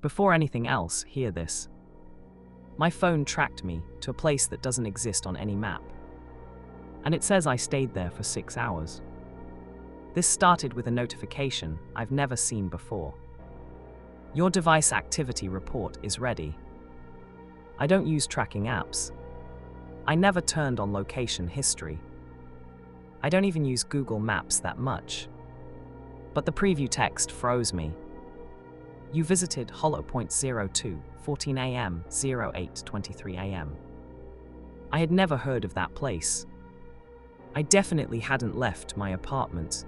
Before anything else, hear this. My phone tracked me to a place that doesn't exist on any map. And it says I stayed there for 6 hours. This started with a notification I've never seen before. Your device activity report is ready. I don't use tracking apps. I never turned on location history. I don't even use Google Maps that much. But the preview text froze me. You visited Hollow Point 02, 14 a.m., 08:23 a.m. I had never heard of that place. I definitely hadn't left my apartment.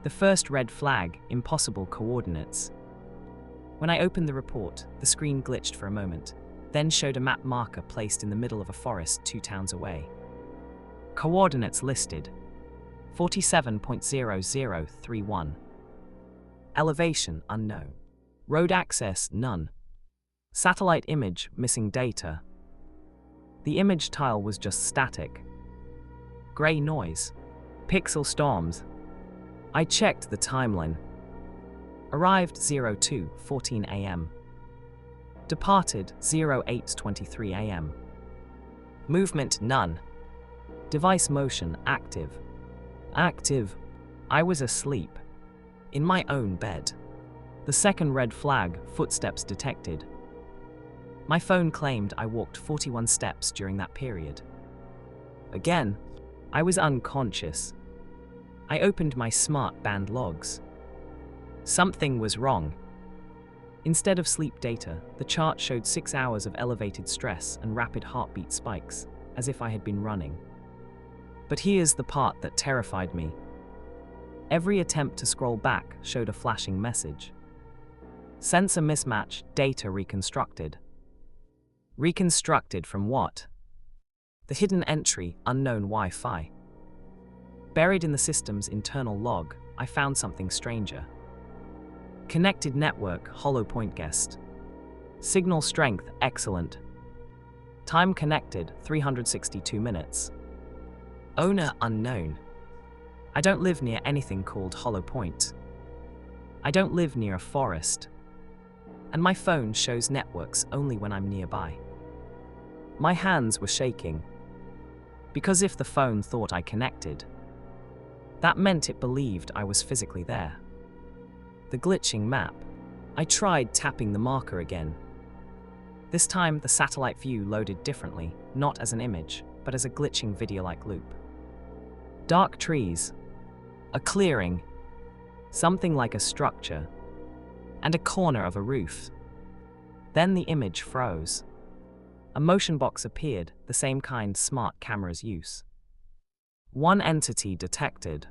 The first red flag, impossible coordinates. When I opened the report, the screen glitched for a moment, then showed a map marker placed in the middle of a forest 2 towns away. Coordinates listed: 47.0031. Elevation unknown. Road access none. Satellite image missing data. The image tile was just static. Gray noise. Pixel storms. I checked the timeline. Arrived 02:14 a.m. Departed 08:23 a.m. Movement none. Device motion active. Active. I was asleep. In my own bed. The second red flag, footsteps detected. My phone claimed I walked 41 steps during that period. Again, I was unconscious. I opened my smart band logs. Something was wrong. Instead of sleep data, the chart showed 6 hours of elevated stress and rapid heartbeat spikes, as if I had been running. But here's the part that terrified me. Every attempt to scroll back showed a flashing message. Sensor mismatch, data reconstructed. Reconstructed from what? The hidden entry, unknown Wi-Fi. Buried in the system's internal log, I found something stranger. Connected network, Hollow Point guest. Signal strength, excellent. Time connected, 362 minutes. Owner unknown. I don't live near anything called Hollow Point. I don't live near a forest. And my phone shows networks only when I'm nearby. My hands were shaking. Because if the phone thought I connected, that meant it believed I was physically there. The glitching map. I tried tapping the marker again. This time, the satellite view loaded differently, not as an image, but as a glitching video-like loop. Dark trees. A clearing. Something like a structure. And a corner of a roof. Then the image froze. A motion box appeared, the same kind smart cameras use. One entity detected.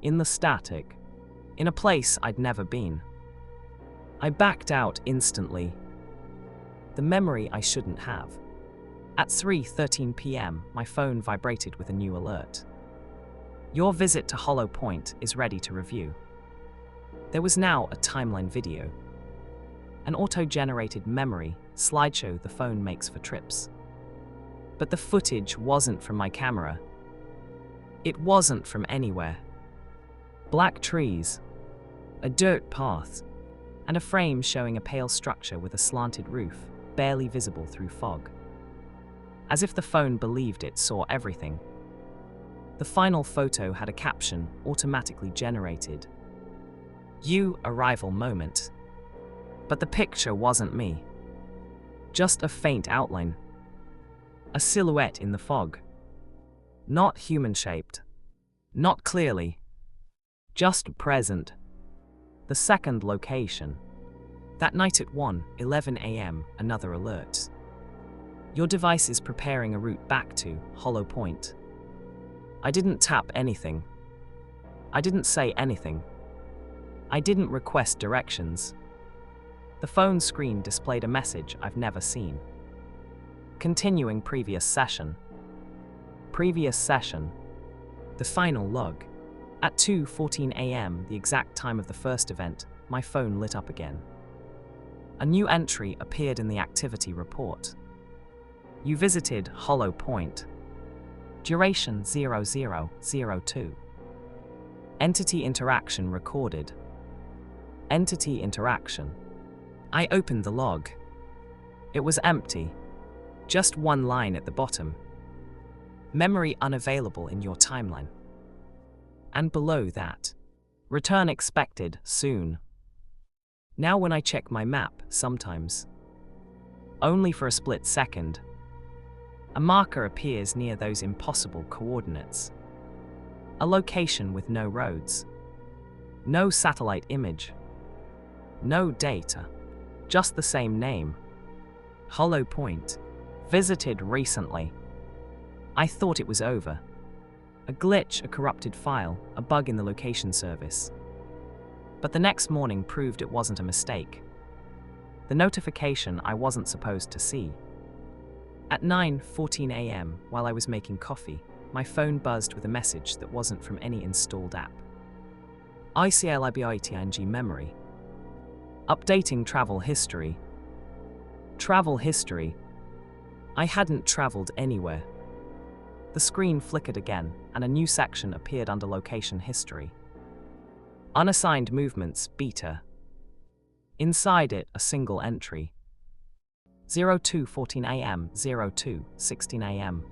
In the static. In a place I'd never been. I backed out instantly. The memory I shouldn't have. At 3:13 p.m., my phone vibrated with a new alert. Your visit to Hollow Point is ready to review. There was now a timeline video. An auto-generated memory slideshow the phone makes for trips. But the footage wasn't from my camera. It wasn't from anywhere. Black trees, a dirt path, and a frame showing a pale structure with a slanted roof, barely visible through fog. As if the phone believed it saw everything. The final photo had a caption automatically generated. You arrival moment. But the picture wasn't me. Just a faint outline. A silhouette in the fog. Not human-shaped. Not clearly. Just present. The second location. That night at 1:11 a.m., another alert. Your device is preparing a route back to Hollow Point. I didn't tap anything. I didn't say anything. I didn't request directions. The phone screen displayed a message I've never seen. Continuing previous session. Previous session. The final log. At 2:14 a.m., the exact time of the first event, my phone lit up again. A new entry appeared in the activity report. You visited Hollow Point. Duration 0002. Entity interaction recorded. Entity interaction. I opened the log. It was empty. Just one line at the bottom. Memory unavailable in your timeline. And below that, return expected soon. Now when I check my map, sometimes, only for a split second, a marker appears near those impossible coordinates. A location with no roads, no satellite image, no data, just the same name. Hollow Point. Visited recently. I thought it was over. A glitch, a corrupted file, a bug in the location service. But the next morning proved it wasn't a mistake. The notification I wasn't supposed to see. At 9:14 a.m., while I was making coffee, my phone buzzed with a message that wasn't from any installed app. ICLIBITING memory. Updating travel history. Travel history. I hadn't traveled anywhere. The screen flickered again, and a new section appeared under location history. Unassigned movements, beta. Inside it, a single entry. 02:14 a.m., 02:16 a.m.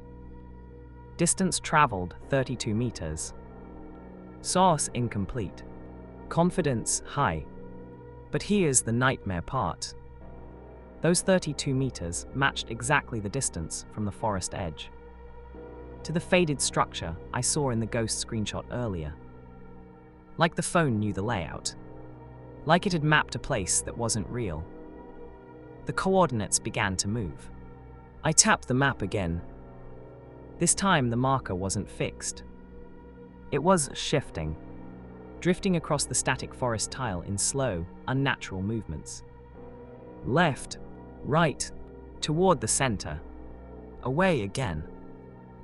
Distance traveled, 32 meters. Source incomplete. Confidence high. But here's the nightmare part. Those 32 meters matched exactly the distance from the forest edge to the faded structure I saw in the ghost screenshot earlier. Like the phone knew the layout. Like it had mapped a place that wasn't real. The coordinates began to move. I tapped the map again. This time the marker wasn't fixed. It was shifting, drifting across the static forest tile in slow, unnatural movements. Left, right, toward the center, away again,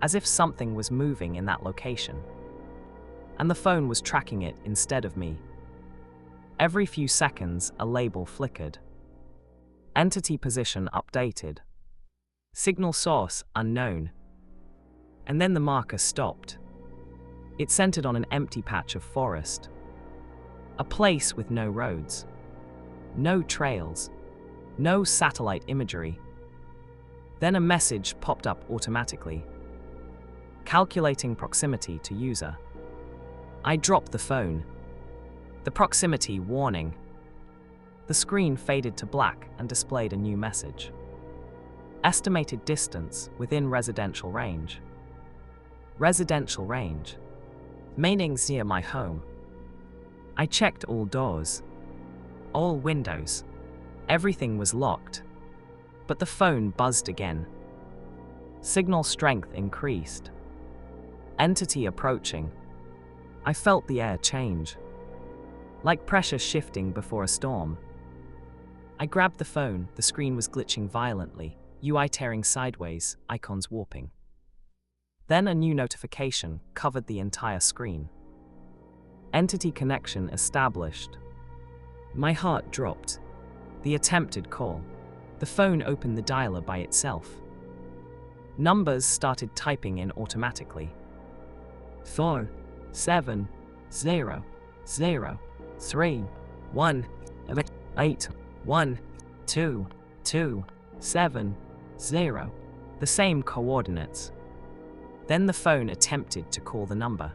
as if something was moving in that location. And the phone was tracking it instead of me. Every few seconds, a label flickered. Entity position updated. Signal source unknown. And then the marker stopped. It centered on an empty patch of forest. A place with no roads. No trails. No satellite imagery. Then a message popped up automatically. Calculating proximity to user. I dropped the phone. The proximity warning. The screen faded to black and displayed a new message. Estimated distance within residential range. Residential range. Meanings near my home. I checked all doors. All windows. Everything was locked. But the phone buzzed again. Signal strength increased. Entity approaching. I felt the air change. Like pressure shifting before a storm. I grabbed the phone, the screen was glitching violently, UI tearing sideways, icons warping. Then a new notification covered the entire screen. Entity connection established. My heart dropped. The attempted call. The phone opened the dialer by itself. Numbers started typing in automatically. 4, 7, 0, 0, 3, 1, 8, 1, 2, 2, 7, 0. The same coordinates. Then the phone attempted to call the number.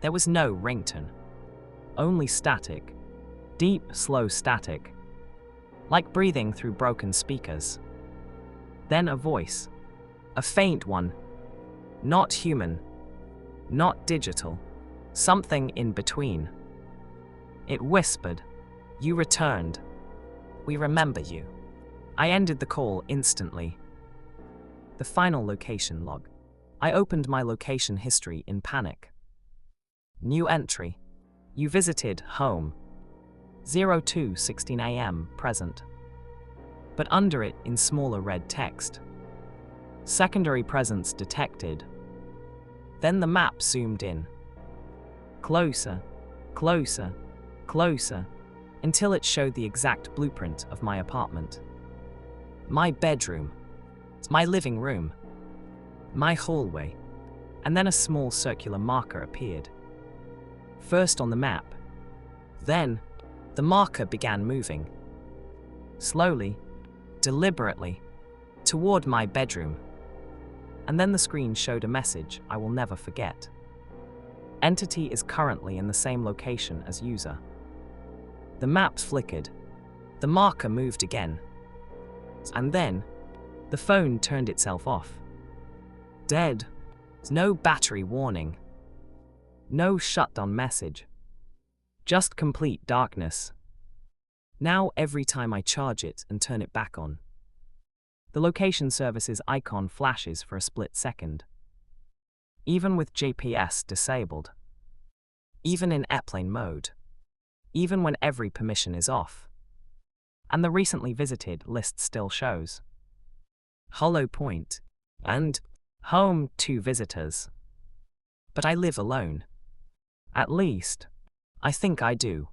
There was no ringtone. Only static. Deep, slow static. Like breathing through broken speakers. Then a voice. A faint one. Not human. Not digital. Something in between. It whispered. You returned. We remember you. I ended the call instantly. The final location log. I opened my location history in panic. New entry. You visited home. 02:16 a.m. present. But under it in smaller red text. Secondary presence detected. Then the map zoomed in. Closer, closer, closer, until it showed the exact blueprint of my apartment. My bedroom. My living room. My hallway. And then a small circular marker appeared. First on the map. Then, the marker began moving. slowly, deliberately, toward my bedroom. And then the screen showed a message I will never forget. Entity is currently in the same location as user. The maps flickered. The marker moved again. And then, the phone turned itself off. Dead. No battery warning. No shutdown message. Just complete darkness. Now every time I charge it and turn it back on, the location service's icon flashes for a split second. Even with GPS disabled. Even in airplane mode. Even when every permission is off. And the recently visited list still shows Hollow Point and home to visitors. But I live alone. At least, I think I do.